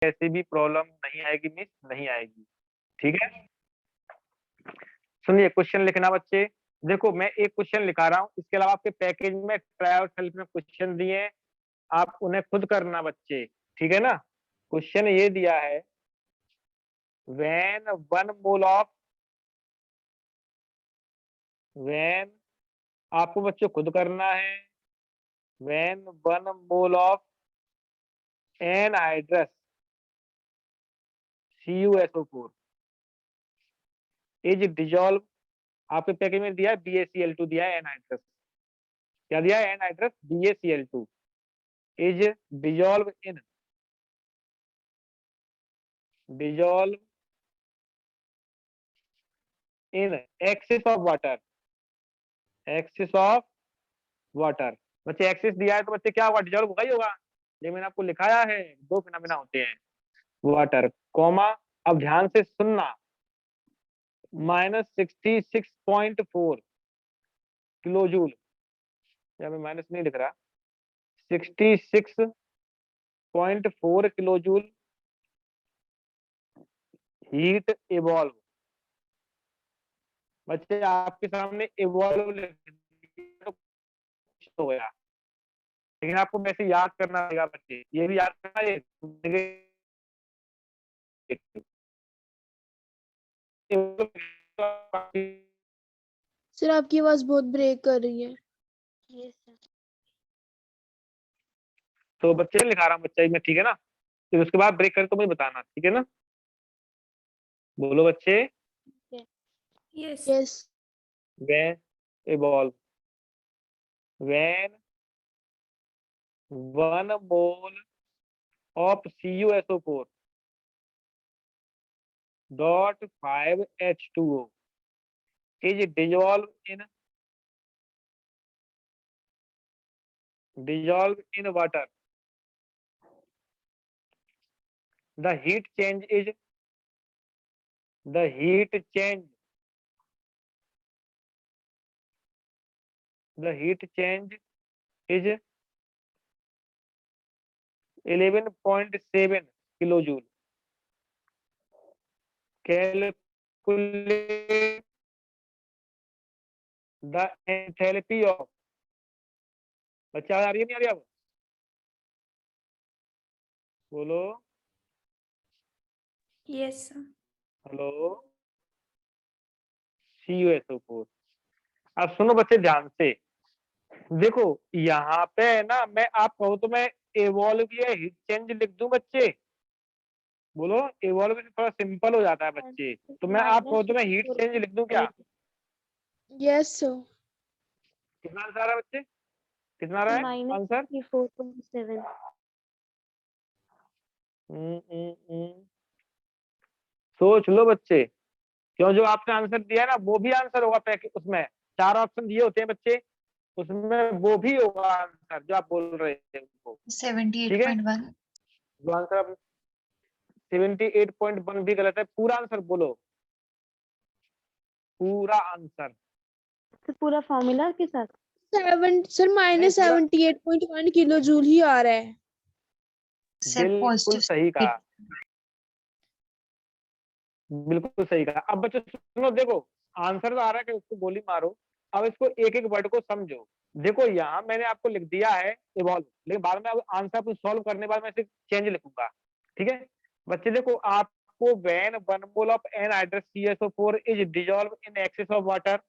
कैसे भी प्रॉब्लम नहीं आएगी, मिस नहीं आएगी। ठीक है, सुनिए क्वेश्चन लिखना बच्चे। देखो मैं एक क्वेश्चन लिखा रहा हूँ, इसके अलावा आपके पैकेज में ट्राई और सेल्फ में क्वेश्चन दिए हैं, आप उन्हें खुद करना बच्चे। ठीक है ना, क्वेश्चन ये दिया है, when one mole of, when, आपको बच्चों खुद करना है, when one mole of anhydrous CuSO4 is dissolve, आपके पैकेज में दिया है BaCl2 दिया है एनहाइड्रस, क्या दिया है anhydrous BaCl2 is dissolve in, dissolve in excess of water, excess of water. बच्चे एक्सेस दिया है तो बच्चे क्या होगा, डिजॉल्व होगा ही होगा, ये मैंने आपको लिखाया है, दो फिनोमेना होते हैं, वाटर कॉमा, अब ध्यान से सुनना, -66.4 किलो जूल, यहाँ पे माइनस नहीं लिख रहा, 66.4 किलो जूल हीट इवॉल्व। बच्चे आपके सामने इवॉल्व हो गया, लेकिन आपको वैसे याद करना पड़ेगा बच्चे, ये भी याद करना, ये सर आपकी आवाज बहुत ब्रेक कर रही है। तो बच्चे लिखा रहा हूँ बच्चे में, ठीक है ना, फिर उसके बाद ब्रेक कर तो मुझे बताना, ठीक है ना, बोलो बच्चे। Yes yes when evolve, when 1 mole of CuSO4 dot 5H2O is dissolved in water, the heat change is, the heat change, the heat change is 11.7 kilojoule. Calculate the enthalpy of, बच्चा आ रही है नहीं आ रही, अब बोलो, यस हेलो, CuSO4। अब सुनो बच्चे ध्यान से, देखो यहाँ पे है ना, मैं आप कहो तो मैं एवॉल्व या हीट चेंज लिख दूं बच्चे, बोलो एवॉल्व से थोड़ा सिंपल हो जाता है बच्चे, तो मैं आप कहो तो मैं हीट चेंज लिख दूं क्या, यस सर। कितना आंसर आ रहा है बच्चे, कितना आ रहा है आंसर, -4.7। सोच लो बच्चे, क्यों जो आपने आंसर दिया है ना वो भी आंसर होगा, पैकेज उसमें 4 ऑप्शन दिए होते हैं बच्चे, उसमें वो भी होगा आंसर जो आप बोल रहे थे उनको, 78.1। जो आंसर आप 78.1 भी गलत है, पूरा आंसर बोलो, पूरा आंसर, तो पूरा फॉर्मूला के साथ सर -78.1 किलो जूल ही आ रहा है। बिल्कुल सही कहा, बिल्कुल सही कहा। अब बच्चों सुनो, देखो आंसर तो आ रहा है कि उसको गोली मारो, अब इसको एक एक वर्ड को समझो। देखो यहाँ मैंने आपको लिख दिया है इवॉल्व, लेकिन बाद में अब आंसर को सॉल्व करने के बाद मैं इसे चेंज लिखूंगा, ठीक है बच्चे। देखो आपको when 1 mole of anhydrous CuSO4 is dissolve in excess of water,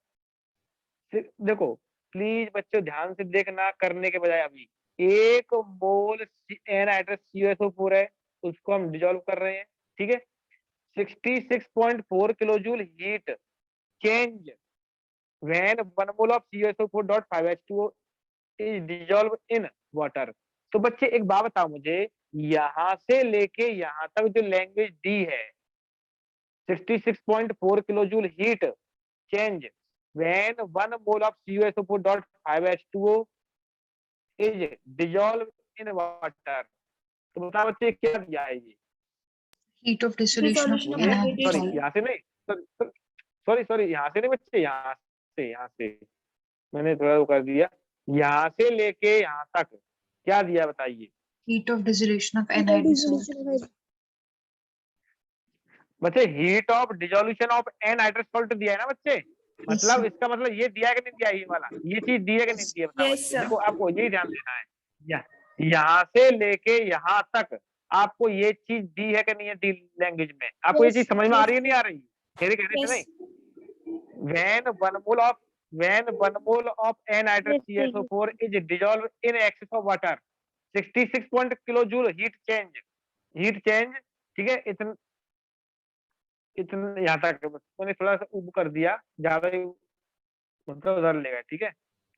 देखो प्लीज बच्चों ध्यान से देखना, करने के बजाय अभी 1 मोल एनहाइड्रस CuSO4 है, उसको हम डिसॉल्व कर रहे हैं, ठीक है, 66.4 kilojule heat change when 1 mole of CuSO4.5H2O is dissolved in water। तो बच्चे एक बात बताओ मुझे, यहां से लेके यहां तक जो लैंग्वेज दी है, 66.4 kilojule heat change when 1 mole of CuSO4.5H2O is dissolved in water, तो बताओ बच्चे क्या दिया है ये, Heat of dissolution of Dissolution of NaCl। Sorry यहाँ से नहीं, सॉरी यहाँ से नहीं बच्चे, यहाँ से मैंने थोड़ा वो कर दिया, यहाँ से लेके यहाँ तक क्या दिया बताइए, Heat of dissolution of NaCl। बच्चे heat of dissolution of anhydrous salt दिया है ना बच्चे, मतलब इसका मतलब ये दिया है कि नहीं दिया है, ये वाला ये चीज दी है कि नहीं दी है बताओ Yes, बच्चे। sir. देखो आपको यही ध्यान देना है, यहाँ से लेके यहाँ तक आपको ये चीज दी है कि नहीं है डी लैंग्वेज में, आपको ये Yes, चीज समझ में आ yes, रही है नहीं आ रही, मेरे कहने से Yes. नहीं। when 1 mole of anhydrous Yes, sir. CaSO4 is dissolved in excess of water 66 kilojoule heat change, ठीक है। इतना इतना यहाँ तक मैंने थोड़ा सा ऊपर कर दिया, ज्यादा ही मतलब उधर लेगा, ठीक है।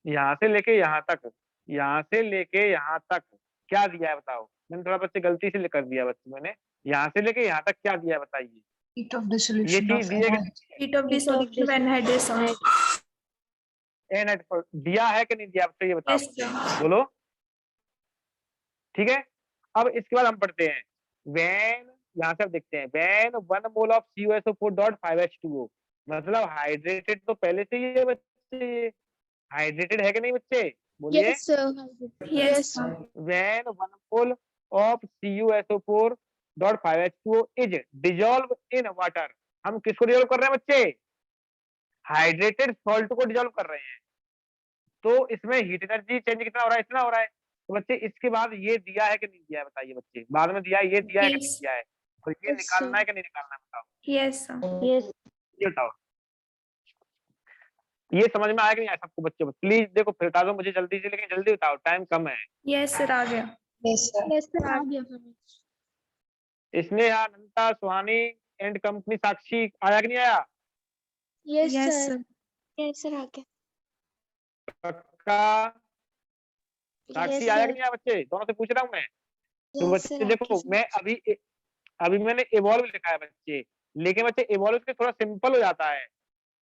यहाँ से लेके यहाँ तक, यहाँ से लेके यहाँ तक क्या दिया है बताओ, मैंने थोड़ा बच्चे गलती से कर दिया बच्चे, मैंने यहाँ से लेके यहाँ तक क्या दिया है बताइए, Heat of ये dissolution चीज of दी है Heat of dissolution of anhydrous salt. कि दिया है कि नहीं दिया बच्चे, ये बताओ Yes, sir. बोलो, ठीक है। अब इसके बाद हम पढ़ते हैं when, यहाँ से अब देखते हैं when 1 mole of CuSO4.5H2O, मतलब हाइड्रेटेड तो पहले से ही है बच्चे, हाइड्रेटेड है कि नहीं बच्चे, बोलिए। yes, sir. Yes, sir. when 1 mole of CuSO4.5H2O is dissolved in water, हम किसको डिजोल्व कर रहे हैं बच्चे, हाइड्रेटेड सॉल्ट को डिजोल्व कर रहे हैं, तो इसमें हीट एनर्जी चेंज कितना हो रहा है, इतना हो रहा है। तो बच्चे इसके बाद ये दिया है कि नहीं दिया है बताइए बच्चे, बाद में दिया है, ये दिया है कि नहीं Yes. दिया है, तो ये Yes, निकालना sir. है कि नहीं निकालना है बताओ, Yes, sir. Yes. ये बताओ। ये समझ में आया कि नहीं आया सबको बच्चे, प्लीज देखो फिर बता दो मुझे जल्दी से, लेकिन जल्दी बताओ टाइम कम है। Yes, sir. आ गया. Yes, sir. Yes, sir. आ गया समझ। स्नेहा, अनंता, सुहानी एंड कंपनी, साक्षी आया कि नहीं आया, Yes, Yes, sir. sir. Yes, sir. आ गया। पक्का, साक्षी Yes, आया sir. कि नहीं आया बच्चे, दोनों से पूछ रहा हूँ मैं। तो Yes, बच्चे sir. देखो मैं अभी मैंने इवॉल्व लिखा है बच्चे, लेकिन बच्चे इवॉल्व से थोड़ा सिंपल हो जाता है,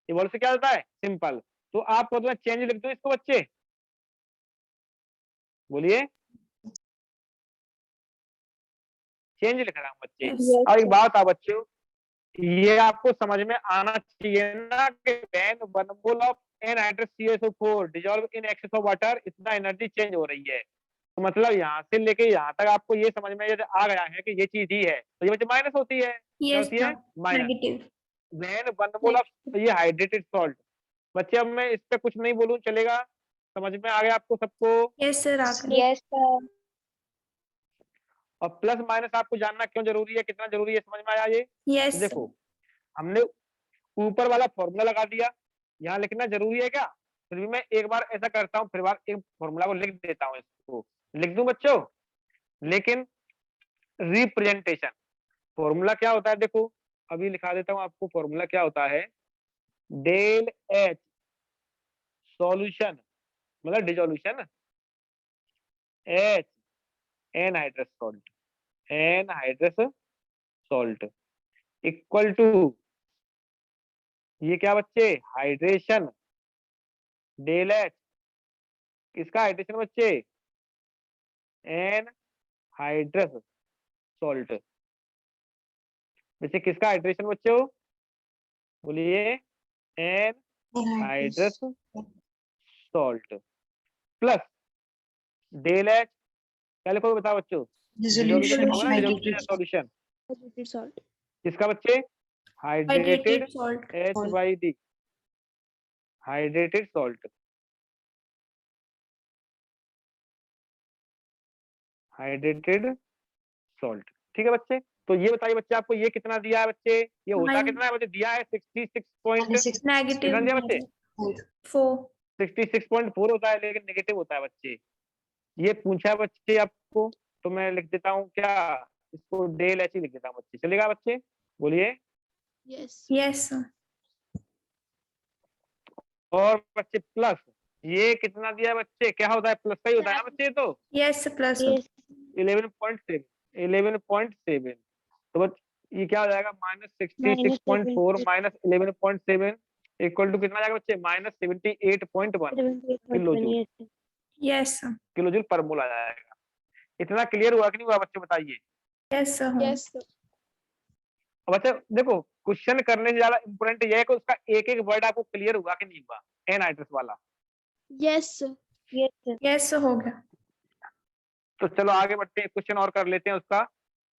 इवॉल्व से क्या होता है सिंपल, तो आप तो मैं चेंज लिख दूं इसको बच्चे, बोलिए, चेंज लिख रहा हूँ बच्चे। Yes. और एक बात है बच्चों, ये आपको समझ में आना चाहिए ना कि when 1 mole of anhydrous CaSO4 dissolve in excess of water, इतना एनर्जी चेंज हो रही है, तो मतलब यहाँ से लेके यहाँ तक आपको ये समझ में यदि आ गया है कि ये चीज ही है, तो ये बच्चे माइनस होती है, क्या Yes, होती है sir. Minus. Negative. when 1 mole of ये हाइड्रेटेड सॉल्ट, बच्चे अब मैं इस पे कुछ नहीं बोलूं चलेगा, समझ में आ गया आपको सबको। Yes, sir. आ गया. Yes, sir. और प्लस माइनस आपको जानना क्यों जरूरी है, कितना जरूरी है, समझ में आया ये। Yes, तो sir. देखो हमने ऊपर वाला फॉर्मूला लगा दिया, यहाँ लिखना जरूरी है क्या, फिर भी मैं एक बार ऐसा करता हूँ, फिर बार एक फॉर्मूला को लिख देता हूँ, इसको लिख दूं बच्चों, लेकिन रिप्रेजेंटेशन, फॉर्मूला क्या होता है देखो, अभी लिखा देता हूँ आपको, फॉर्मूला क्या होता है, डेल एच सॉल्यूशन मतलब dissolution H anhydrous salt equal to, ये क्या बच्चे हाइड्रेशन डेल एच, किसका हाइड्रेशन बच्चे, एन हाइड्रस सॉल्ट, बच्चे किसका हाइड्रेशन बच्चों, बोलिए, anhydrous salt plus del H, क्या लिखोगे बताओ बच्चों, Dissolution of dissolution hydrated solution, Hydrated salt. किसका बच्चे, hydrated Hydrated salt. H by D, hydrated salt, hydrated salt, ठीक है बच्चे। तो ये बताइए बच्चे आपको ये कितना दिया है बच्चे, ये होता Nine. कितना है बच्चे, दिया है 66 पॉइंट, 96 कितना दिया बच्चे, Negative. 4. 66.4 होता है, लेकिन नेगेटिव होता है बच्चे, ये पूछा है बच्चे आपको, तो मैं लिख देता हूँ क्या, इसको डेल एच ही लिख देता हूँ बच्चे, चलेगा बच्चे, बोलिए। Yes. Yes, sir. और बच्चे प्लस, ये कितना दिया है बच्चे, क्या होता है प्लस का ही होता है ना बच्चे, तो Yes, sir. Plus. sir. Yes. 11.7, तो बच्चे ये क्या हो जाएगा, -66.4 -11.7 इक्वल टू कितना जाएगा बच्चे, -78.1 kilojoule, Yes. Yes, sir. Kilojoule पर मोल आ जाएगा। इतना क्लियर हुआ कि नहीं हुआ बच्चे, बताइए। Yes, sir. Yes, sir. अब बच्चे देखो क्वेश्चन करने से ज्यादा इम्पोर्टेंट ये है कि उसका एक एक वर्ड आपको क्लियर हुआ कि नहीं हुआ, एनहाइड्रस वाला। Yes, sir. Yes, sir. Yes, sir. हो गया. तो चलो आगे बढ़ते हैं, क्वेश्चन और कर लेते हैं उसका,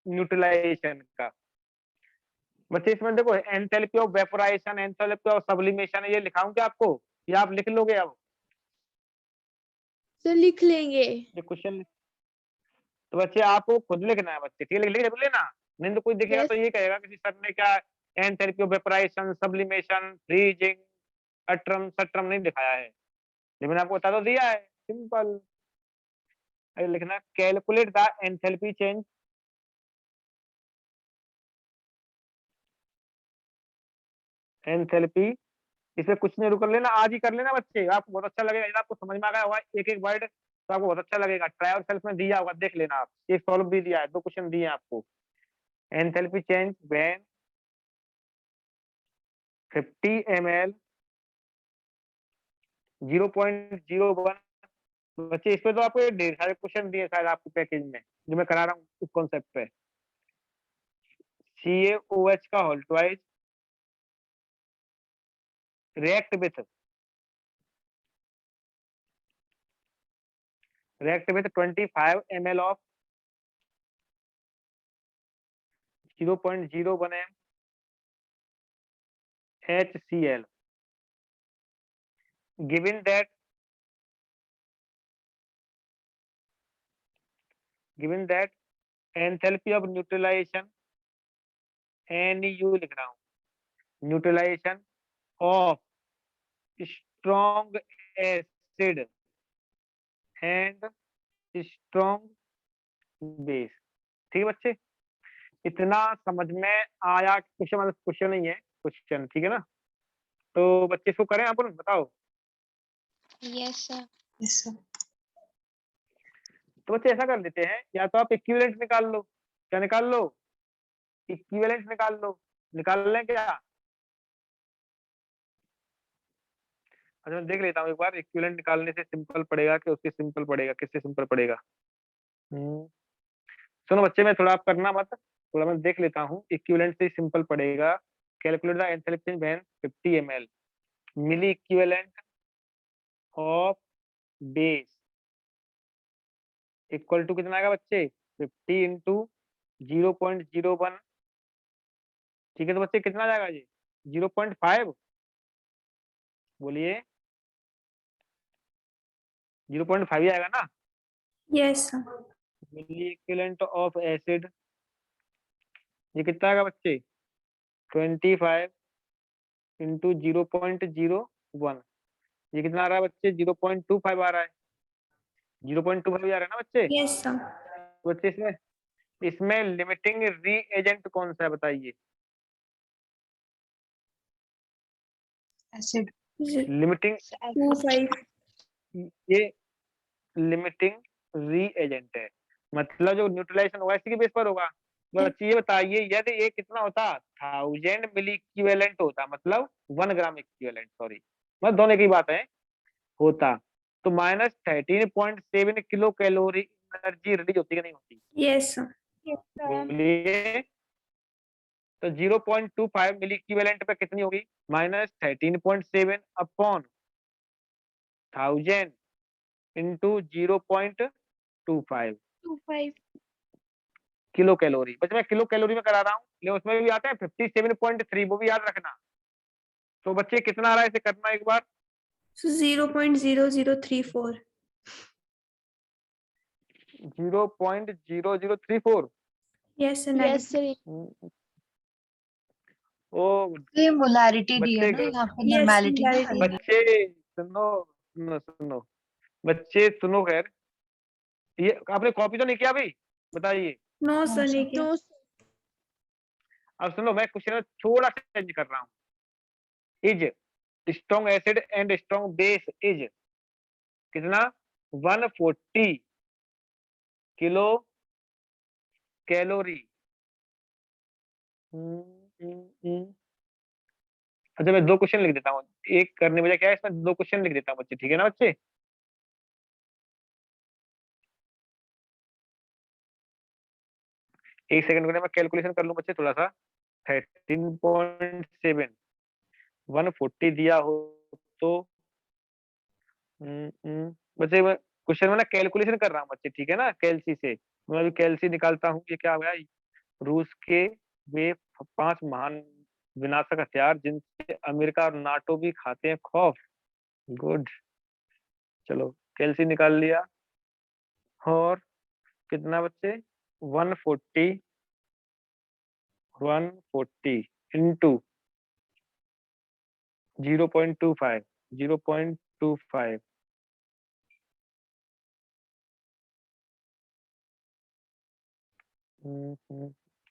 न्यूट्रलाइजेशन का। बच्चे इसमें देखो enthalpy of vaporisation, enthalpy of sublimation, ये लिखाऊं क्या आपको या आप लिख लोगे? अब सर लिख लेंगे। ये क्वेश्चन तो बच्चे आपको खुद लिखना है बच्चे, ठीक है? लिख लेना, नहीं तो कोई दिखेगा यस तो ये कहेगा किसी सर ने क्या enthalpy of vaporization, sublimation, freezing, अट्रम सट्रम नहीं दिखाया है, लेकिन मैंने आपको बता तो दिया है, सिंपल। अरे लिखना calculate the enthalpy change, enthalpy, इसे कुछ नहीं रुक लेना, आज ही कर लेना बच्चे, आपको बहुत अच्छा लगेगा। यदि आपको समझ में आ गया होगा एक एक वर्ड तो आपको बहुत अच्छा लगेगा। ट्राई और सेल्फ में दिया होगा, देख लेना आप, एक सॉल्व भी दिया है, 2 क्वेश्चन दिए हैं आपको। एंथैल्पी चेंज व्हेन 50 ml 0.01, बच्चे इसमें तो आपको ढेर सारे क्वेश्चन दिए शायद आपको पैकेज में, जो मैं करा रहा हूँ उस कॉन्सेप्ट पे। CaOH का whole twice react with 25 ml of 0.01 m HCl, given that enthalpy of neutralization, NEU लिख रहा हूँ, neutralisation of strong acid and strong base. ठीक है बच्चे, इतना समझ में आया? क्वेश्चन मतलब क्वेश्चन नहीं है, क्वेश्चन, ठीक है ना? तो बच्चे इसको करें अपन, बताओ। Yes sir. Yes, sir. तो बच्चे ऐसा कर लेते हैं, या तो आप इक्विवेलेंट निकाल लो, क्या निकाल लो? इक्विवेलेंट निकाल लो, निकाल लें क्या? अच्छा मैं देख लेता हूँ एक बार, इक्विवेलेंट निकालने से सिंपल पड़ेगा कि उससे सिंपल पड़ेगा, किससे सिंपल पड़ेगा? सुनो बच्चे, मैं थोड़ा आप करना मत, थोड़ा मैं देख लेता हूँ, इक्विवेलेंट से सिंपल पड़ेगा। Calculate the enthalpy change when 50 ml milli equivalent of base equal to कितना आएगा बच्चे? 50 इंटू 0.01, ठीक है? तो बच्चे कितना जाएगा ये? 0.5, बोलिए 0.5 ही आएगा ना? Yes, sir. Milli equivalent of acid, ये कितना आएगा बच्चे? 25 इंटू 0.01, ये कितना आ रहा है बच्चे? 0.25 आ रहा है, 0.25 आ रहा है ना बच्चे? Yes, sir. तो बच्चे इसमें इसमें लिमिटिंग रीएजेंट कौन सा है बताइए? Acid. लिमिटिंग, 25. ये लिमिटिंग रीएजेंट है, मतलब जो न्यूट्रलाइजेशन होगा इसी के बेस पर होगा। बच्चे ये बताइए, यदि ये कितना होता? 1000 मिली इक्विवेलेंट होता, मतलब 1 ग्राम इक्विवेलेंट, सॉरी, मतलब दोनों की बात है, होता तो -13.7 किलो कैलोरी एनर्जी रिलीज होती कि नहीं होती? Yes, sir. बोलिए। तो 0.25 मिली इक्विवेलेंट पे कितनी होगी? -13.7 अपॉन 1000 इंटू 0.25 किलो कैलोरी। बस मैं किलो कैलोरी में करा रहा हूँ, लेकिन उसमें भी आते हैं 57.3, वो भी याद रखना। तो बच्चे कितना आ रहा है, इसे करना एक बार। So 0.0034. 0.0034। Yes, sir. Yes Negative. Sir. ओ ये मोलारिटी दी है बच्चे ना यहाँ पे, Yes, नॉर्मेलिटी नहीं molarity. दी है। बच्चे सुनो सुनो सुनो, बच्चे सुनो, खैर ये आपने कॉपी तो नहीं किया भाई, बताइए। No, हाँ, sir. sir. Negative. तो अब सुनो, मैं क्वेश्चन थोड़ा सा चेंज कर रहा हूँ। Is strong acid and strong base is कितना? 140 किलो कैलोरी। अच्छा मैं 2 क्वेश्चन लिख देता हूँ, एक करने बजाय क्या है, इसमें 2 क्वेश्चन लिख देता हूँ बच्चे, ठीक है ना बच्चे? एक सेकंड को मैं कैलकुलेशन कर लूँ बच्चे थोड़ा सा। 13.7 140 दिया हो तो बच्चे मैं क्वेश्चन में ना कैलकुलेशन कर रहा हूँ बच्चे, ठीक है ना? कैलसी से मैं अभी कैलसी निकालता हूँ, ये क्या हो गया? रूस के वे 5 महान विनाशक हथियार जिनसे अमेरिका और नाटो भी खाते हैं खौफ। गुड, चलो कैल्सी निकाल लिया। और कितना बच्चे 140 इंटू 0.25 0.25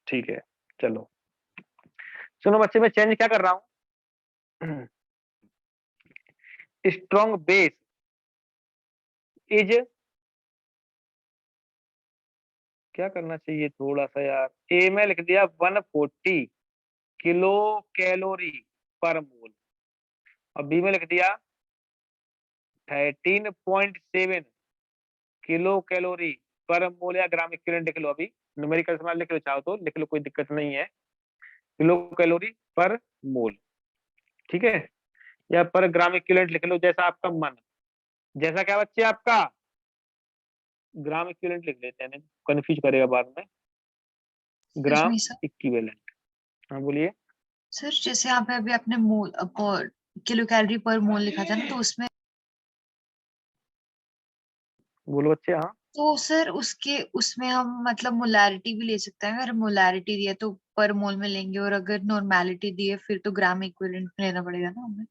ठीक है। चलो सुनो बच्चे, मैं चेंज क्या कर रहा हूं। स्ट्रॉन्ग बेस इज, क्या करना चाहिए थोड़ा सा यार, ए में लिख दिया 140 किलो कैलोरी पर मोल, और बी में लिख दिया 13.7 किलो कैलोरी पर मोल या ग्राम इक्विवेलेंट लिख लो। अभी न्यूमेरिकल इस्तेमाल लिख लो, चाहो तो लिख लो, कोई दिक्कत नहीं है। किलो कैलोरी पर मोल, ठीक है, या पर ग्राम इक्विवेलेंट लिख लो, जैसा आपका मन। जैसा क्या बच्चे आपका, ग्राम इक्विवेलेंट लिख लेते हैं, कंफ्यूज करेगा बाद में। ग्राम में सर, इक्विवेलेंट, हाँ बोलिए। सर जैसे आप अभी अपने मोल पर किलो कैलोरी पर मोल लिखा था ना, तो उसमें बोलो बच्चे। हाँ तो सर उसके उसमें हम मतलब मोलैरिटी भी ले सकते हैं। अगर मोलैरिटी दिया तो पर मोल में लेंगे, और अगर नॉर्मेलिटी दी है फिर तो ग्राम इक्विवेलेंट में लेना पड़ेगा ना हमें।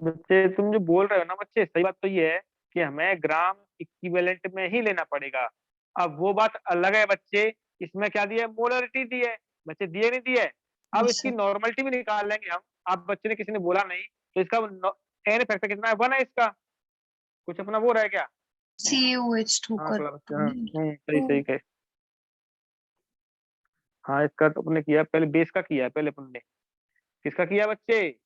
बच्चे, तुम जो बोल रहे हो ना बच्चे, सही बात तो ये है कि हमें ग्राम इक्विवेलेंट में ही लेना पड़ेगा। अब वो बात अलग है बच्चे, इसमें क्या दिया है, मोलरिटी दी है बच्चे, दिए नहीं दिए। अब यस इसकी सर। नॉर्मलिटी भी निकाल लेंगे हम। आप बच्चे ने, किसी ने बोला नहीं, तो इसका एन फैक्टर कितना है, 1 है इसका, कुछ अपना वो रह गया। CaOH2 हाँ कर थोड़ा बच्चे, हाँ सही तो सही कहे। हाँ इसका तो अपने किया, पहले बेस का किया है, पहले अपन ने किसका किया बच्चे,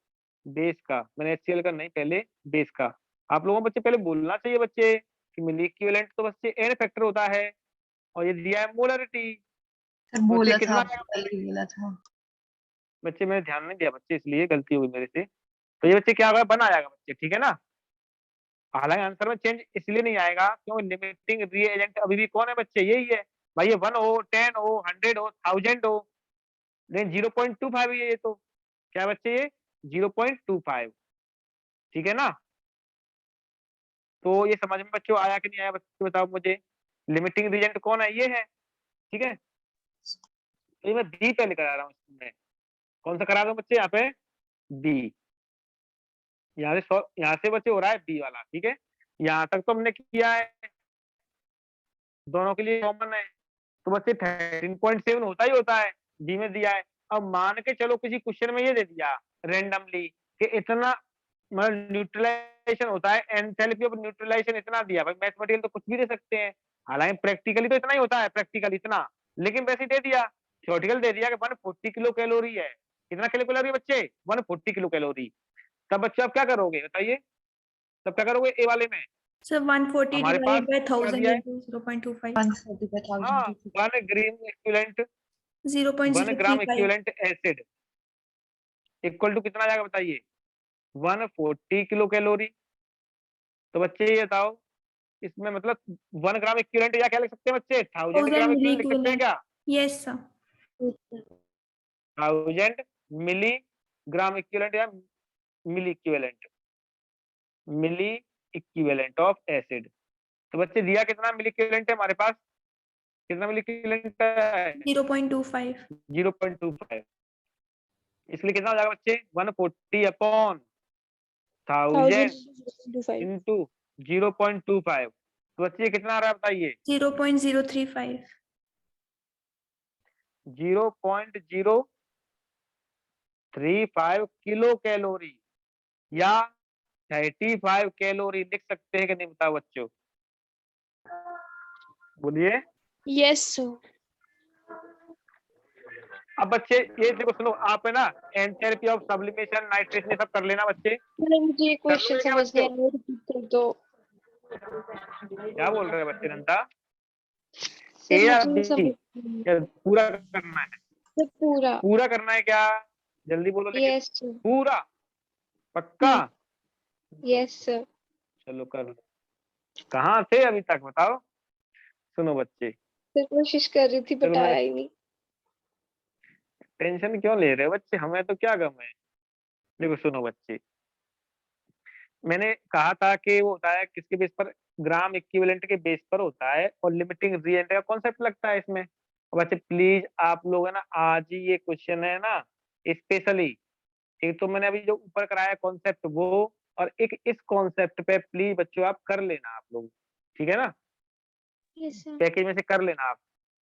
बेस का। मैंने HCl का नहीं, पहले बेस का। आप लोगों को बच्चे पहले बोलना चाहिए बच्चे कि मिली इक्विवेलेंट तो बच्चे एन फैक्टर होता है, और ये दिया है मोलरिटी। सर तो बच्चे बोला था कितना आपने, आएगा पहले ही बोला था। बच्चे, मैंने ध्यान नहीं दिया बच्चे, इसलिए गलती हो गई मेरे से। तो ये बच्चे क्या होगा, बन आ जाएगा बच्चे, ठीक है ना। हालांकि आंसर में चेंज इसलिए नहीं आएगा क्योंकि लिमिटिंग रिएजेंट अभी भी कौन है बच्चे, यही है भाई। ये 1 हो, 10 हो, 100 हो, 1000 हो, लेकिन 0.25 है ये तो। क्या बच्चे, ये 0.25, ठीक है ना। तो ये समझ में बच्चों आया कि नहीं आया, बच्चे बताओ मुझे। लिमिटिंग रीजेंट कौन है, ये है, ठीक है। तो ये मैं बी पहले करा रहा हूँ इसमें। कौन सा करा रहा हूँ बच्चे, यहाँ पे बी। यहाँ से बच्चे हो रहा है बी वाला, ठीक है। यहाँ तक तो हमने किया है, दोनों के लिए कॉमन है। तो बच्चे 13.7 होता ही होता है, बी में दिया है। अब मान के चलो किसी क्वेश्चन में ये दे दिया रेंडमली कि इतना मतलब न्यूट्रलाइजेशन होता है, एंथैल्पी ऑफ न्यूट्रलाइजेशन इतना दिया। भाई मैथमेटिकल तो कुछ भी दे सकते हैं, हालांकि प्रैक्टिकली तो इतना ही होता है, प्रैक्टिकल इतना, लेकिन वैसे दे दिया। थ्योरेटिकल दे दिया कि 140 किलो कैलोरी है। कितना किलो कैलोरी बच्चे, 140 किलो कैलोरी। तब बच्चे आप क्या करोगे बताइए, तब क्या करोगे ए वाले में। सर 140 हमारे पास divided by क्या 1000 दिया है, into 0.25 हाँ 135,000 1 gram equivalent, 1 gram 0.035 equivalent acid equal to कितना जाएगा बताइए, 140 किलो कैलोरी। तो बच्चे ये बताओ, इसमें मतलब 1 ग्राम इक्विवेलेंट या क्या लिख सकते हैं बच्चे, 1000 ग्राम 1000 milli इक्विवेलेंट लिख सकते हैं equivalent. क्या, Yes sir. 1000 milligram equivalent या milliequivalent, milli equivalent of acid. तो बच्चे दिया कितना मिली इक्विवेलेंट है हमारे पास, कितना मिली इक्विवेलेंट है, 0.25. 0.25। इसलिए कितना हो जाएगा बच्चे, 140 अपॉन 1000 1000 इंटू 0.25। तो बच्चे कितना आ रहा है बताइए, 0.035. 0.035 किलो कैलोरी या 35 कैलोरी लिख सकते हैं कि नहीं, बताओ बच्चों, बोलिए। Yes sir. अब बच्चे ये देखो, सुनो आप है ना, एंथैल्पी ऑफ सब्लिमेशन, नाइट्रेशन, ये सब कर लेना बच्चे। नहीं, मुझे ये कर क्वेश्चन लोगे क्या समझ नहीं बच्चों, आ रहा, रिपीट कर दो। क्या बोल रहे हैं बच्चे नंदा, ए सर या मुझे ये बी, सब क्या पूरा करना है, सर पूरा। पूरा करना है क्या, जल्दी बोलो लेकिन, यस सर। पूरा पक्का। Yes sir. चलो कर लो। कहाँ थे अभी तक बताओ। सुनो बच्चे, सर कोशिश कर रही थी बट चलो मैं, आया ही नहीं। टेंशन क्यों ले रहे हो बच्चे, हमें तो क्या गम है। देखो सुनो बच्चे, मैंने कहा था कि वो होता है किसके बेस पर, ग्राम इक्विवेलेंट के बेस पर होता है, और लिमिटिंग रीएंट्री का कॉन्सेप्ट लगता है इसमें। और बच्चे प्लीज आप लोग है ना, आज ही ये क्वेश्चन है ना स्पेशली, एक तो मैंने अभी जो ऊपर कराया कॉन्सेप्ट वो, और एक इस कॉन्सेप्ट पे प्लीज बच्चों आप कर लेना आप लोग, ठीक है ना, यस सर। पैकेज में से कर लेना आप,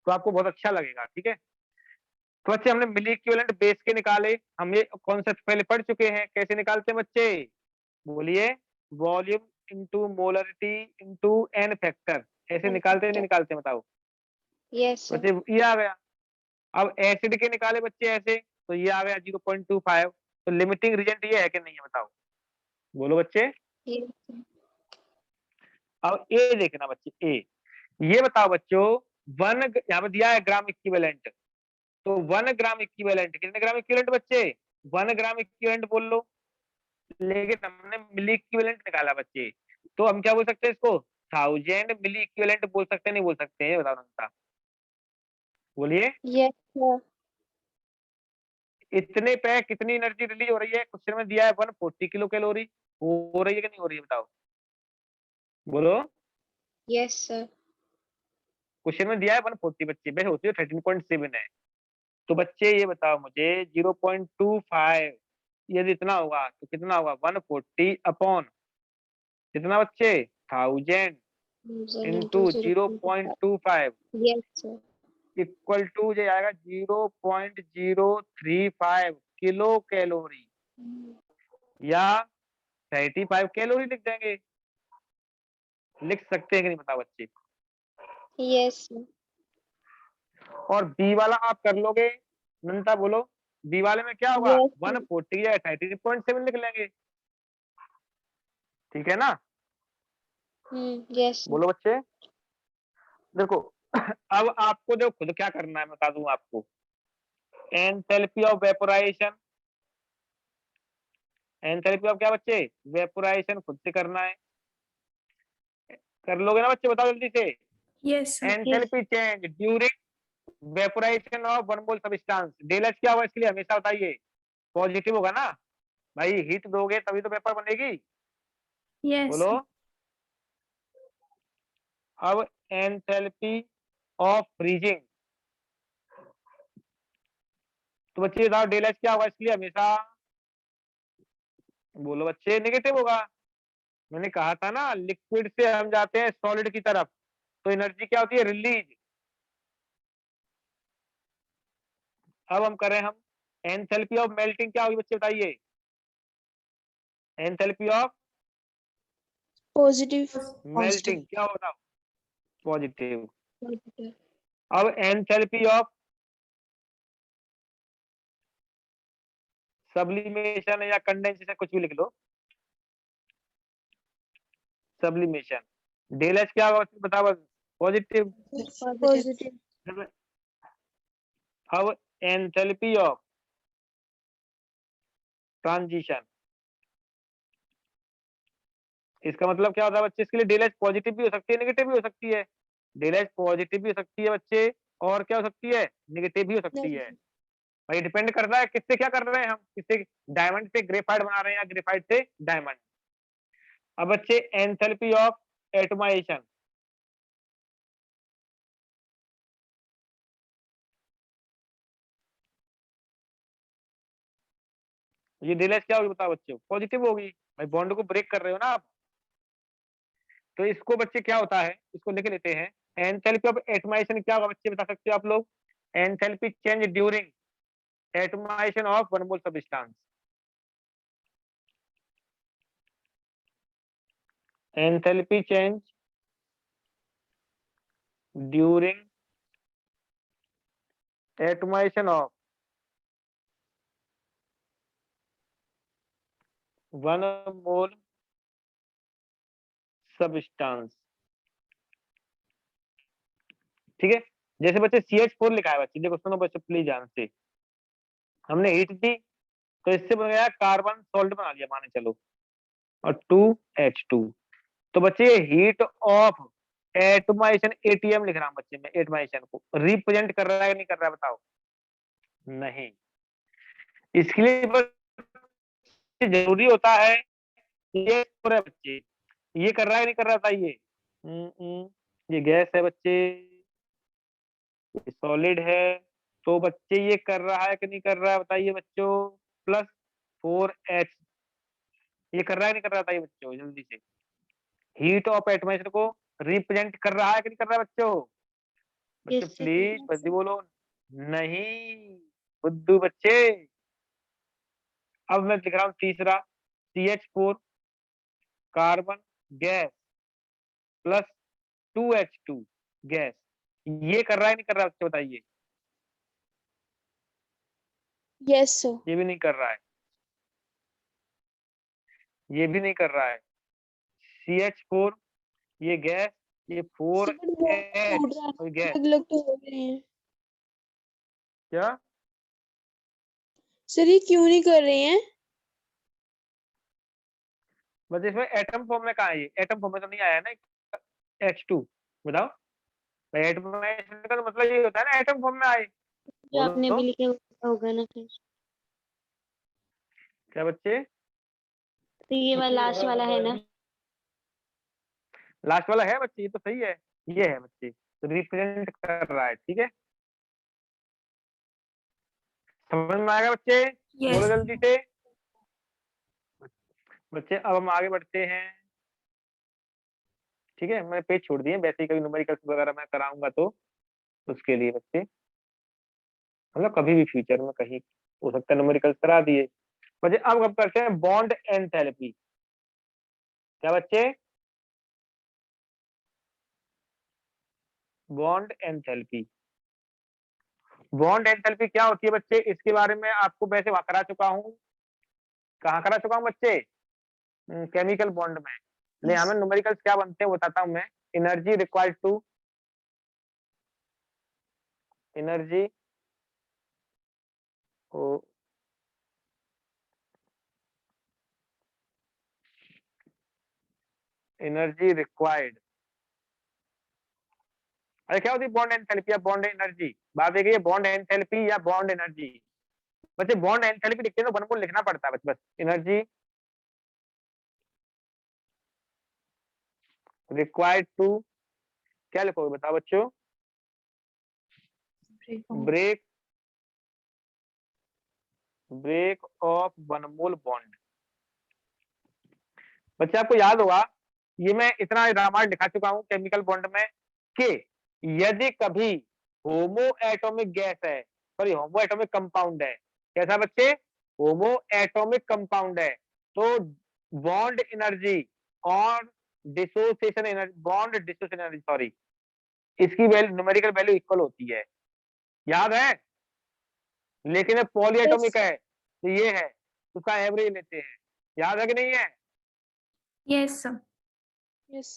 तो आपको बहुत अच्छा लगेगा, ठीक है। तो बच्चे हमने मिली इक्विवेलेंट बेस के निकाले, हम ये कॉन्सेप्ट पहले पढ़ चुके हैं, कैसे निकालते हैं बच्चे, बोलिए, volume into molarity into N factor, ऐसे निकालते हैं नहीं निकालते हैं, बताओ यस सर। बच्चे, ये आ गया। अब एसिड के निकाले बच्चे ऐसे, तो ये आ गया 0.25, तो लिमिटिंग रीजेंट ये है कि नहीं है, बताओ, बोलो बच्चे। Yes sir. अब ए देखना बच्चे, ए, ये बताओ बच्चों, वन, यहाँ पर दिया है ग्राम इक्विवेलेंट, तो 1 ग्राम इक्विवेलेंट कितने ग्राम इक्विवेलेंट बच्चे, 1 ग्राम इक्विवेलेंट बोल लो, लेकिन हमने मिली इक्विवेलेंट निकाला बच्चे, तो हम क्या बोल सकते हैं इसको, 1000 मिली इक्विवेलेंट बोल सकते हैं नहीं बोल सकते हैं, बताओ नंता, बोलिए। Yes sir. इतने पे कितनी एनर्जी रिलीज हो रही है, क्वेश्चन में दिया है 140 किलो कैलोरी, हो रही है कि नहीं हो रही है, बताओ, बोलो। Yes sir. क्वेश्चन में दिया है 140 बच्चे, वैसे होती है 13.7 है, तो बच्चे ये बताओ मुझे 0.25 यदि इतना होगा तो कितना होगा, 140 अपॉन कितना बच्चे, 1000 into 0.25 yes sir. Equal to जो आएगा 0.035 किलो कैलोरी, या 35 कैलोरी लिख देंगे, लिख सकते हैं कि नहीं बताओ बच्चे। Yes sir. और बी वाला आप कर लोगे, नंता बोलो, बी वाले में क्या होगा, Yes, 140 या 13.7 लिख लेंगे, ठीक है ना, यस सर। बोलो बच्चे। देखो अब आपको जो खुद क्या करना है मैं बता दूं आपको, enthalpy of vaporisation, enthalpy of क्या बच्चे, वेपोराइजेशन खुद से करना है, कर लोगे ना बच्चे, बताओ जल्दी से। Yes, sir. Enthalpy change during vaporisation of one mole substance, del H क्या होगा इसके लिए हमेशा बताइए, पॉजिटिव होगा ना भाई, हीट दोगे तभी तो वेपर बनेगी, Yes. बोलो। अब एंथैल्पी ऑफ फ्रीजिंग, तो बच्चे बताओ डेल एच क्या होगा इसके लिए हमेशा, बोलो बच्चे, नेगेटिव होगा। मैंने कहा था ना लिक्विड से हम जाते हैं सॉलिड की तरफ, तो एनर्जी क्या होती है, रिलीज। अब हम करें हम एंथैल्पी ऑफ मेल्टिंग क्या होगी बच्चे बताइए, एंथैल्पी ऑफ पॉजिटिव। मेल्टिंग क्या होगा, पॉजिटिव। पॉजिटिव। अब एंथैल्पी ऑफ सब्लिमेशन या कंडेंसेशन कुछ भी लिख लो, सब्लिमेशन डेल एच क्या होगा बताओ, पॉजिटिव। पॉजिटिव। अब एंथैल्पी ऑफ ट्रांजिशन, इसका मतलब क्या होता है बच्चे, इसके लिए डेल एच पॉजिटिव भी हो सकती है नेगेटिव भी हो सकती है, डेल एच पॉजिटिव भी हो सकती है बच्चे, और क्या हो सकती है, नेगेटिव भी हो सकती है, भाई डिपेंड करता है किससे क्या कर रहे हैं हम, किससे, डायमंड से ग्रेफाइट बना रहे हैं या ग्रेफाइट से डायमंड। अब बच्चे एंथैल्पी ऑफ एटमाइजेशन, ये डेल एच क्या होगी बताओ बच्चों, पॉजिटिव होगी, भाई बॉन्ड को ब्रेक कर रहे हो ना आप, तो इसको बच्चे क्या होता है, इसको लिख लेते हैं, एंथैल्पी ऑफ एटमाइजेशन क्या होगा बच्चे बता सकते हो आप लोग, enthalpy change during atomisation of one mole substance, enthalpy change during atomisation of one mole substance, ठीक है। जैसे बच्चे CH4 लिखा है बच्चे, देखो सुनो बच्चे प्लीज ध्यान से, हमने हीट दी तो इससे बन गया कार्बन सॉल्ट बना लिया माने चलो, और 2H2, तो बच्चे हीट ऑफ एटमाइजेशन ATM लिख रहा हूं बच्चे, मैं एटमाइजेशन को रिप्रेजेंट कर रहा है नहीं कर रहा है बताओ, नहीं, इसके लिए बस जरूरी होता है ये पूरे बच्चे, ये कर रहा है नहीं कर रहा था ये गैस है बच्चे, ये सॉलिड है, तो बच्चे ये कर रहा है कि नहीं कर रहा है बताइए बच्चों, प्लस 4H, ये कर रहा है नहीं कर रहा था ये बच्चों, जल्दी से हीट ऑफ एटमॉस्फेयर को रिप्रेजेंट कर रहा है कि नहीं कर रहा है बच्चों, बच्चे Yes, sir. प्लीज बच्चे बोलो नहीं, बुद्धू बच्चे। अब मैं लिख रहा हूँ तीसरा, CH4 carbon gas plus 2H2 gas, ये कर रहा है नहीं कर रहा है बच्चे बताइए, Yes, sir. ये भी नहीं कर रहा है, ये भी नहीं कर रहा है, CH4 ये गैस, ये Sir, but वो H टूट रहा है, और गैस, अलग-अलग तो हो रहे हैं। क्या सर ये क्यों नहीं कर रहे हैं? बस इसमें एटम फॉर्म में कहाँ है, ये एटम फॉर्म में तो नहीं आया ना H2, बताओ एटम का तो मतलब ये होता है ना एटम फॉर्म में आए, जो आपने बोलो भी लिखे होगा ना फिर। क्या बच्चे, तो ये वाला लास्ट वाला है ना? लास्ट वाला है बच्चे, ये तो सही है, ये है बच्चे, तो रिप्रेजेंट कर रहा है, ठीक है, समझ में आएगा बच्चे, बोलो Yes. जल्दी से बच्चे। अब हम आगे बढ़ते हैं, ठीक है, मैंने पेज छोड़ दिए, वैसे ही कभी न्यूमेरिकल्स वगैरह मैं कराऊंगा तो उसके लिए बच्चे, मतलब कभी भी फ्यूचर में कहीं हो सकता है न्यूमेरिकल्स करा दिए बच्चे। अब करते हैं बॉन्ड एंथैल्पी, क्या बच्चे, बॉन्ड एंथैल्पी, बॉन्ड एंथैल्पी क्या होती है बच्चे, इसके बारे में आपको वैसे करा चुका हूँ, कहाँ करा चुका हूँ बच्चे, केमिकल बॉन्ड में, ले हमें न्यूमेरिकल्स क्या बनते हैं बताता हूँ मैं, energy required to, energy energy required, अरे क्या होती है बॉन्ड एंथैल्पी या बॉन्ड एनर्जी, बात एक है बॉन्ड एंथैल्पी या बॉन्ड एनर्जी, बच्चे बॉन्ड एंथैल्पी लिखते हैं तो वन को लिखना पड़ता है बस एनर्जी रिक्वायर्ड टू, क्या लिखोगे बताओ बच्चों, break break of one mole bond. बच्चे आपको याद होगा ये मैं इतना रामायण दिखा चुका हूं केमिकल बॉन्ड में कि यदि कभी होमो एटॉमिक गैस है, सॉरी होमो एटॉमिक कंपाउंड है, कैसा बच्चे, होमो एटॉमिक कंपाउंड है, तो बॉन्ड एनर्जी और dissociation energy, bond dissociation energy sorry, इसकी वैल्यू न्यूमेरिकल वैल्यू इक्वल होती है, याद है, लेकिन पॉलीएटॉमिक है तो ये है, उसका एवरेज लेते हैं, याद है कि नहीं है। Yes, sir. Yes.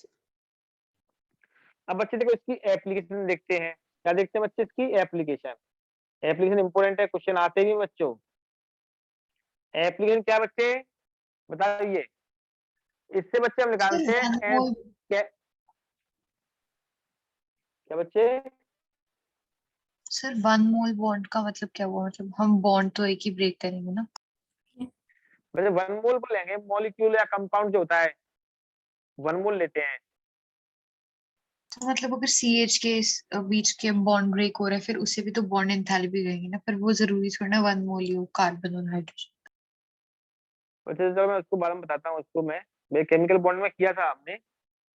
अब बच्चे देखो इसकी एप्लीकेशन देखते हैं, क्या देखते हैं बच्चे, इसकी एप्लीकेशन, एप्लीकेशन इंपॉर्टेंट है, क्वेश्चन आते भी बच्चों, एप्लीकेशन क्या बच्चे बताइए, इससे बच्चे हम निकालते हैं क्या, क्या बच्चे, सर 1 मोल बॉन्ड का मतलब क्या हुआ, मतलब हम बॉन्ड तो एक ही ब्रेक करेंगे ना? वैसे वन मोल को लेंगे, मॉलिक्यूल या कंपाउंड जो होता है वन मोल लेते हैं, तो मतलब अगर CH के बीच के बॉन्ड ब्रेक हो रहा है फिर उसे भी तो बॉन्ड एंथैल्पी कहेंगे ना, पर वो जरूरी थोड़ा ना 1 मोल हो कार्बन और हाइड्रोजन। वैसे चलो मैं उसको बारे में बताता हूँ, उसको मैं केमिकल बॉन्ड में किया था आपने,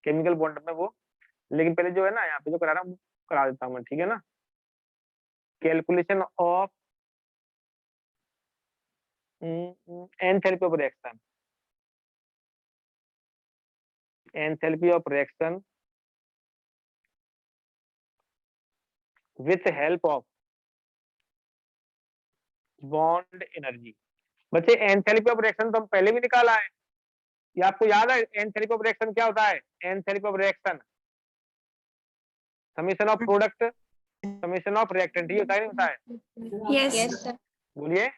केमिकल बॉन्ड में वो, लेकिन पहले जो है ना यहाँ पे जो करा रहा हूँ करा देता हूँ मैं, ठीक है ना, calculation of enthalpy of reaction, enthalpy of reaction with help of bond energy. बच्चे एंथैल्पी ऑफ रिएक्शन तो हम पहले भी निकाला है, ये आपको याद है, एंथैल्पी ऑफ रिएक्शन क्या होता है, enthalpy of reaction summation of product summation of reactant, ही होता है नहीं होता है, Yes. Yes, sir. बोलिए।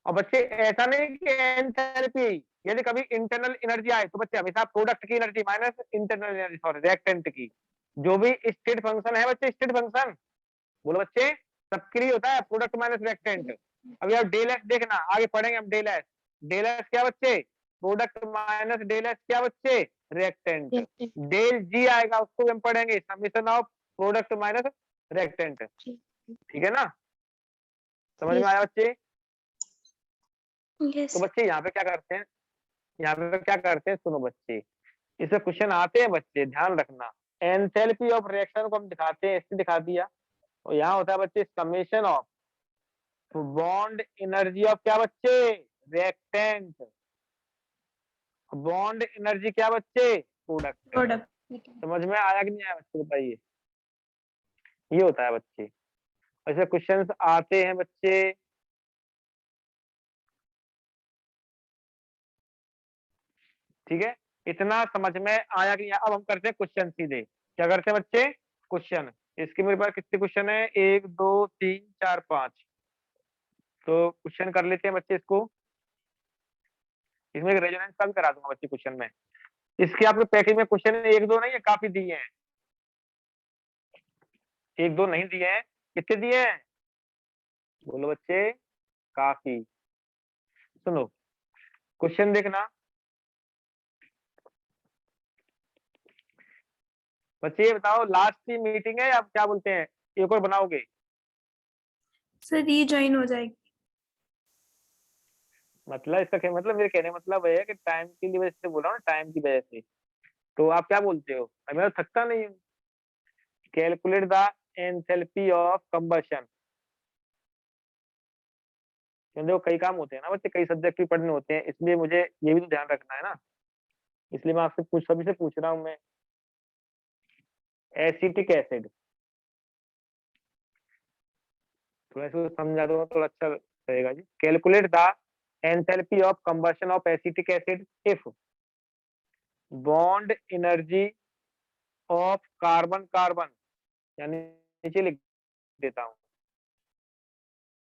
और बच्चे ऐसा नहीं कि एंथैल्पी यदि कभी इंटरनल एनर्जी आए तो बच्चे हमेशा प्रोडक्ट की energy minus internal energy sorry reactant की, जो भी स्टेट फंक्शन है बच्चे, स्टेट फंक्शन बोलो बच्चे, सबके लिए होता है प्रोडक्ट माइनस रिएक्टेंट, अभी आप डेल एच देखना, आगे पढ़ेंगे हम डेल एच। डेल एच क्या बच्चे? प्रोडक्ट माइनस डेल एच क्या बच्चे? रिएक्टेंट। reactant, डेल जी आएगा, उसको भी हम पढ़ेंगे, summation of product minus reactant. ठीक है ना, समझ में yes, आया बच्चे? yes, तो बच्चे यहाँ पे क्या करते हैं, यहाँ पे क्या करते हैं, सुनो बच्चे, इससे क्वेश्चन आते हैं बच्चे, ध्यान रखना। एंथैल्पी ऑफ रिएक्शन को हम दिखाते हैं, इससे दिखा दिया। और यहाँ होता है बच्चे summation of bond energy of क्या बच्चे? रिएक्टेंट। बॉन्ड एनर्जी क्या बच्चे? प्रोडक्ट। प्रोडक्ट। समझ में आया कि नहीं आया बच्चे, बताइए। ये होता है बच्चे, ऐसे क्वेश्चंस आते हैं बच्चे। ठीक है, इतना समझ में आया कि अब हम करते हैं क्वेश्चन सीधे। क्या करते हैं बच्चे? क्वेश्चन। इसके मेरे पास कितने क्वेश्चन है? 1 2 3 4 5। तो क्वेश्चन कर लेते हैं बच्चे इसको। इसमें एक रेजोनेंस का भी करा दूंगा बच्चे क्वेश्चन में। इसके आपके पैकेज में क्वेश्चन 1 2 नहीं है, काफी दिए हैं। 1 2 नहीं दिए हैं, कितने दिए हैं? बोलो बच्चे, काफी। सुनो, क्वेश्चन देखना बच्चे, ये बताओ लास्ट की मीटिंग है या आप क्या बोलते हैं, एक और बनाओगे? सर रीजॉइन हो जाएगी। मतलब इसका क्या मतलब, मेरे कहने का मतलब है कि टाइम की वजह से बोल रहा हूँ, टाइम की वजह से। तो आप क्या बोलते हो? मैं तो थकता नहीं हूँ। Calculate the enthalpy of combustion. देखो कई काम होते हैं ना बच्चे, कई सब्जेक्ट भी पढ़ने होते हैं, इसलिए मुझे ये भी तो ध्यान रखना है ना। इसलिए मैं आपसे सभी से पूछ रहा हूँ मैं। एसिटिक एसिड, थोड़ा इसको समझा दो थोड़ा अच्छा रहेगा जी। Calculate the enthalpy of combustion of acetic acid if bond energy of carbon carbon, यानी नीचे लिख देता हूँ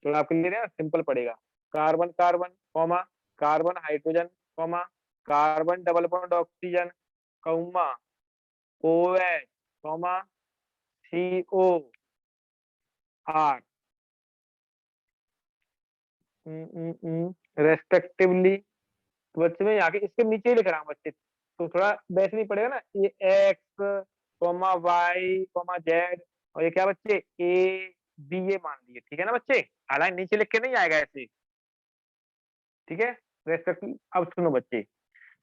थोड़ा आपके लिए ना सिंपल पड़ेगा। Carbon carbon comma carbon hydrogen comma carbon double bond oxygen comma OH comma CO R respectively. तो बच्चे में यहाँ के इसके नीचे ही लिख रहा हूँ बच्चे, तो थोड़ा वैसे नहीं पड़ेगा ना। ये X comma Y comma Z, और ये क्या बच्चे? A B ये मान लिए, ठीक है ना बच्चे? हालांकि नीचे लिख के नहीं आएगा ऐसे, ठीक है? रेस्पेक्टिव। अब सुनो बच्चे,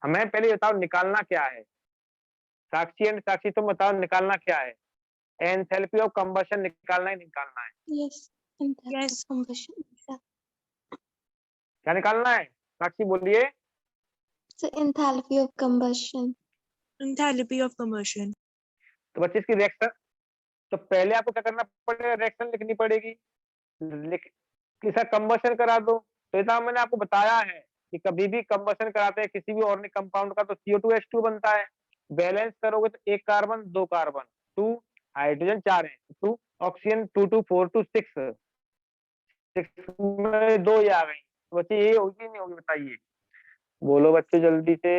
हमें पहले ये बताओ निकालना क्या है। साक्षी एंड साक्षी तुम बताओ निकालना क्या है? एंथैल्पी ऑफ कंबशन निकालना ही निकालना है। yes, enthalpy of combustion, क्या निकालना है? साक्षी बोलिए। so enthalpy of combustion, Enthalpy of combustion. तो बच्चे इसकी रिएक्शन, तो पहले आपको क्या करना पड़ेगा? रिएक्शन लिखनी पड़ेगी। लिख इसका कंबशन करा दो। तो इतना मैंने आपको बताया है कि कभी भी कंबशन कराते हैं किसी भी ऑर्गेनिक कंपाउंड का तो CO2H2 बनता है। बैलेंस करोगे तो 1 कार्बन 2 कार्बन 2 हाइड्रोजन 4 है, 2 ऑक्सीजन 2 2 4 2 6 6 में 2 ये आ गई। तो बच्चे ये होगी नहीं होगी बताइए? बोलो बच्चे जल्दी से,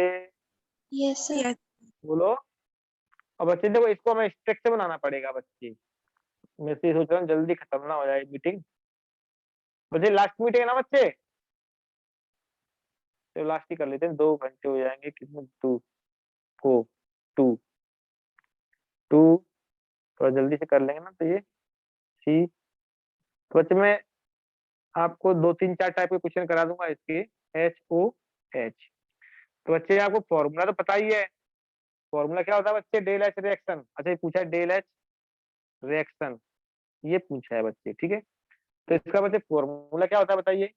yes sir, Yes. बोलो। और बच्चे देखो इसको हमें स्ट्रिक्ट बनाना पड़ेगा बच्चे। मैं तो ये सोच रहा हूँ जल्दी खत्म ना हो जाए मीटिंग। बच्चे लास्ट मीटिंग है ना बच्चे, तो लास्ट ही कर लेते हैं, 2 घंटे हो जाएंगे। कितने? 2 को 2 2 थोड़ा जल्दी से कर लेंगे ना तो ये सी। तो बच्चे मैं आपको 2 3 4 टाइप के क्वेश्चन करा दूंगा इसके। HOH। तो बच्चे आपको फॉर्मूला तो पता ही है। फॉर्मूला क्या होता है बच्चे? Del H reaction. अच्छा ये पूछा है डेल एच रिएक्शन, ये पूछा है बच्चे, ठीक है? तो इसका बच्चे फॉर्मूला क्या होता है बताइए?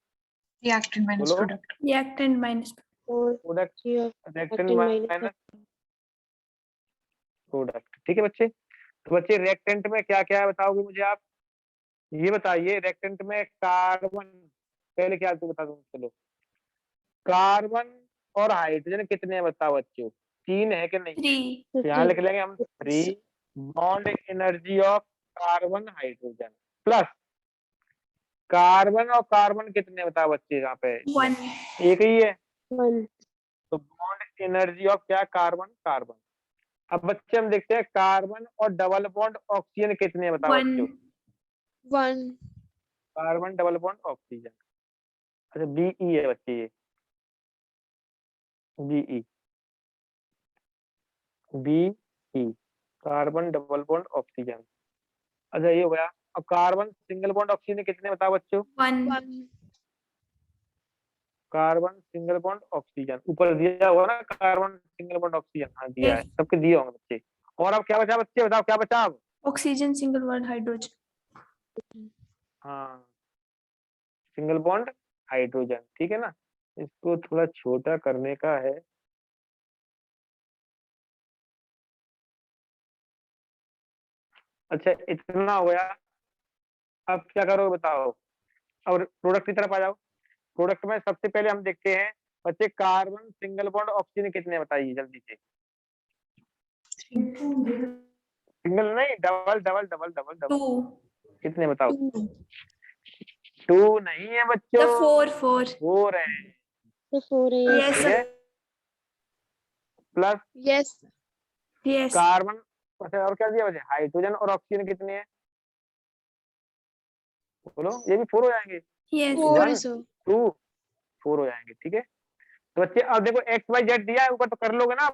reactant minus बोलो। product. Reactant minus product reactant reactant minus minus product, ठीक है बच्चे? तो बच्चे रिएक्टेंट में क्या क्या है बताओगे मुझे आप? ये बताइए रिएक्टेंट में कार्बन, पहले क्या बता दूं, चलो। कार्बन और हाइड्रोजन कितने हैं बताओ बच्चों? 3 है कि नहीं है? 3। तो यहाँ लिख लेंगे हम 3 bond energy of carbon hydrogen plus carbon और कार्बन कितने बताओ बच्चे? यहाँ पे 1। एक ही है, 1, तो बॉन्ड एनर्जी ऑफ क्या? Carbon carbon. अब बच्चे हम देखते हैं कार्बन और डबल बॉन्ड ऑक्सीजन कितने हैं बताओ 1। बच्चों? 1. Carbon double bond oxygen. अच्छा बीई है बच्चे, ये BE, BE carbon double bond oxygen. अच्छा ये हो गया। अब कार्बन सिंगल बॉन्ड ऑक्सीजन कितने बताओ बच्चों? 1 कार्बन सिंगल बॉन्ड ऑक्सीजन ऊपर दिया हुआ ना, कार्बन सिंगल बॉन्ड ऑक्सीजन, हाँ दिया है, Yes. सबके दिए होंगे बच्चे। और अब क्या बचा बच्चे, बताओ क्या बचा अब? Oxygen single bond hydrogen. हाँ सिंगल बॉन्ड हाइड्रोजन, ठीक है ना। इसको थोड़ा छोटा करने का है। अच्छा इतना हो गया। अब क्या करोगे बताओ? और प्रोडक्ट की तरफ आ जाओ। प्रोडक्ट में सबसे पहले हम देखते हैं बच्चे, कार्बन सिंगल बॉन्ड ऑक्सीजन कितने बताइए जल्दी से। सिंगल नहीं, double double double double double 2 कितने बताओ? 2 2 नहीं है बच्चों, the 4 4 है, तो 4 है। yes ठीक है। प्लस यस yes कार्बन, अच्छा और क्या दिया बच्चे? हाइड्रोजन और ऑक्सीजन कितने हैं बोलो? ये भी 4 हो जाएंगे। yes 4 1 है सर। 2 4 हो जाएंगे, ठीक है। तो बच्चे अब देखो एक्स वाई जेड दिया है ऊपर, तो कर लोगे ना?